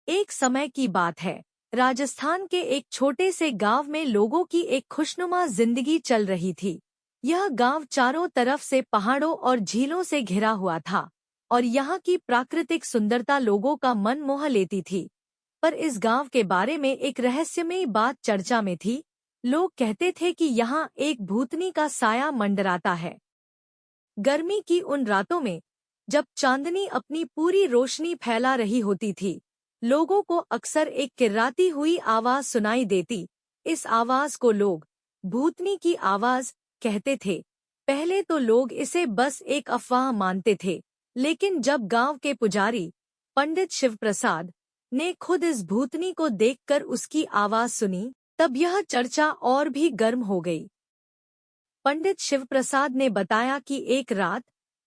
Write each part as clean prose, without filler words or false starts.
एक समय की बात है। राजस्थान के एक छोटे से गांव में लोगों की एक खुशनुमा जिंदगी चल रही थी। यह गांव चारों तरफ से पहाड़ों और झीलों से घिरा हुआ था और यहाँ की प्राकृतिक सुंदरता लोगों का मन मोह लेती थी। पर इस गांव के बारे में एक रहस्यमयी बात चर्चा में थी। लोग कहते थे कि यहाँ एक भूतनी का साया मंडराता है। गर्मी की उन रातों में जब चांदनी अपनी पूरी रोशनी फैला रही होती थी, लोगों को अक्सर एक किर्राती हुई आवाज सुनाई देती। इस आवाज को लोग भूतनी की आवाज कहते थे। पहले तो लोग इसे बस एक अफवाह मानते थे, लेकिन जब गांव के पुजारी पंडित शिवप्रसाद ने खुद इस भूतनी को देखकर उसकी आवाज सुनी, तब यह चर्चा और भी गर्म हो गई। पंडित शिवप्रसाद ने बताया कि एक रात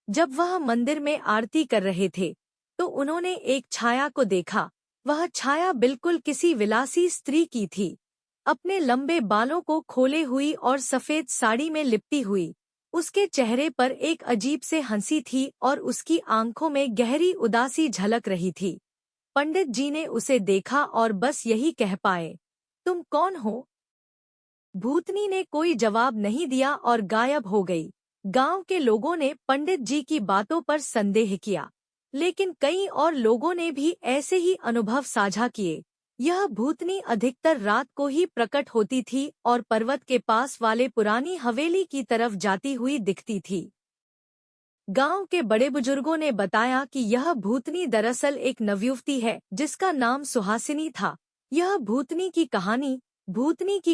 जब वह मंदिर में आरती कर रहे थे, तो उन्होंने एक छाया को देखा। वह छाया बिल्कुल किसी विलासी स्त्री की थी, अपने लंबे बालों को खोले हुई और सफेद साड़ी में लिपटी हुई। उसके चेहरे पर एक अजीब से हंसी थी और उसकी आंखों में गहरी उदासी झलक रही थी। पंडित जी ने उसे देखा और बस यही कह पाए, तुम कौन हो? भूतनी ने कोई जवाब नहीं दिया और गायब हो गई। गांव के लोगों ने पंडित जी की बातों पर संदेह किया, लेकिन कई और लोगों ने भी ऐसे ही अनुभव साझा किए। यह भूतनी अधिकतर रात को ही प्रकट होती थी और पर्वत के पास वाले पुरानी हवेली की तरफ जाती हुई दिखती थी। गांव के बड़े बुजुर्गों ने बताया कि यह भूतनी दरअसल एक नवयुवती है जिसका नाम सुहासिनी था। यह भूतनी की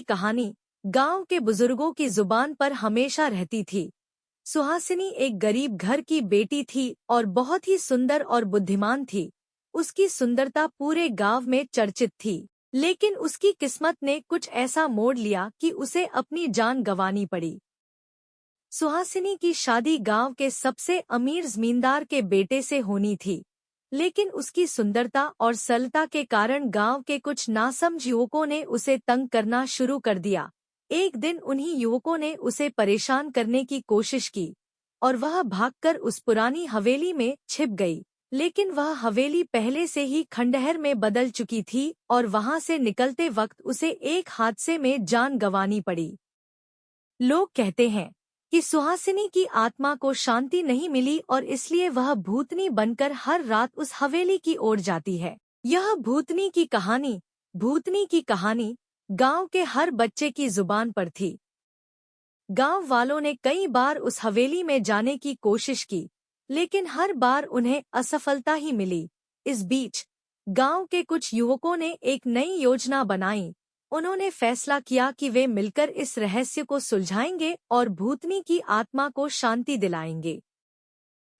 कहानी गांव के बुजुर्गों की जुबान पर हमेशा रहती थी। सुहासिनी एक गरीब घर की बेटी थी और बहुत ही सुंदर और बुद्धिमान थी। उसकी सुंदरता पूरे गांव में चर्चित थी, लेकिन उसकी किस्मत ने कुछ ऐसा मोड़ लिया कि उसे अपनी जान गंवानी पड़ी। सुहासिनी की शादी गांव के सबसे अमीर जमींदार के बेटे से होनी थी, लेकिन उसकी सुंदरता और सरलता के कारण गांव के कुछ नासमझ युवकों ने उसे तंग करना शुरू कर दिया। एक दिन उन्हीं युवकों ने उसे परेशान करने की कोशिश की और वह भागकर उस पुरानी हवेली में छिप गई। लेकिन वह हवेली पहले से ही खंडहर में बदल चुकी थी और वहां से निकलते वक्त उसे एक हादसे में जान गंवानी पड़ी। लोग कहते हैं कि सुहासिनी की आत्मा को शांति नहीं मिली और इसलिए वह भूतनी बनकर हर रात उस हवेली की ओर जाती है। यह भूतनी की कहानी गांव के हर बच्चे की जुबान पर थी। गांव वालों ने कई बार उस हवेली में जाने की कोशिश की, लेकिन हर बार उन्हें असफलता ही मिली। इस बीच गांव के कुछ युवकों ने एक नई योजना बनाई। उन्होंने फैसला किया कि वे मिलकर इस रहस्य को सुलझाएंगे और भूतनी की आत्मा को शांति दिलाएंगे।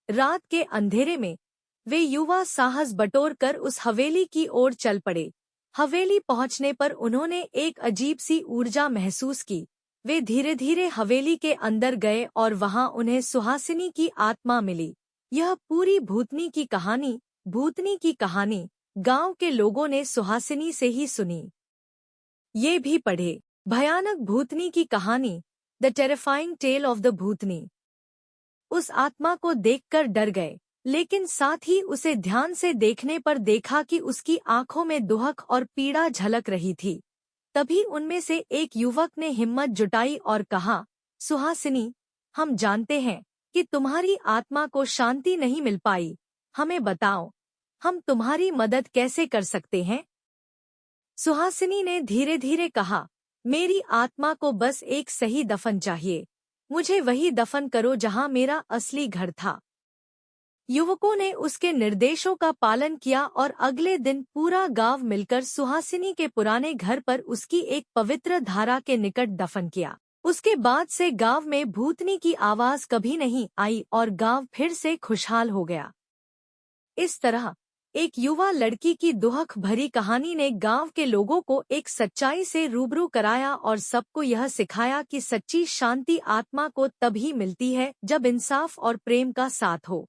रात के अंधेरे में वे युवा साहस बटोरकर उस हवेली की ओर चल पड़े। हवेली पहुंचने पर उन्होंने एक अजीब सी ऊर्जा महसूस की। वे धीरे धीरे हवेली के अंदर गए और वहां उन्हें सुहासिनी की आत्मा मिली। यह पूरी भूतनी की कहानी गांव के लोगों ने सुहासिनी से ही सुनी। ये भी पढ़े, भयानक भूतनी की कहानी, the terrifying tale of the bhootni. उस आत्मा को देखकर डर गए, लेकिन साथ ही उसे ध्यान से देखने पर देखा कि उसकी आंखों में दुहक और पीड़ा झलक रही थी। तभी उनमें से एक युवक ने हिम्मत जुटाई और कहा, सुहासिनी, हम जानते हैं कि तुम्हारी आत्मा को शांति नहीं मिल पाई। हमें बताओ, हम तुम्हारी मदद कैसे कर सकते हैं? सुहासिनी ने धीरे धीरे कहा, मेरी आत्मा को बस एक सही दफन चाहिए। मुझे वही दफन करो जहां मेरा असली घर था। युवकों ने उसके निर्देशों का पालन किया और अगले दिन पूरा गांव मिलकर सुहासिनी के पुराने घर पर उसकी एक पवित्र धारा के निकट दफन किया। उसके बाद से गांव में भूतनी की आवाज कभी नहीं आई और गांव फिर से खुशहाल हो गया। इस तरह एक युवा लड़की की दुहक भरी कहानी ने गांव के लोगों को एक सच्चाई से रूबरू कराया और सबको यह सिखाया कि सच्ची शांति आत्मा को तभी मिलती है जब इंसाफ और प्रेम का साथ हो।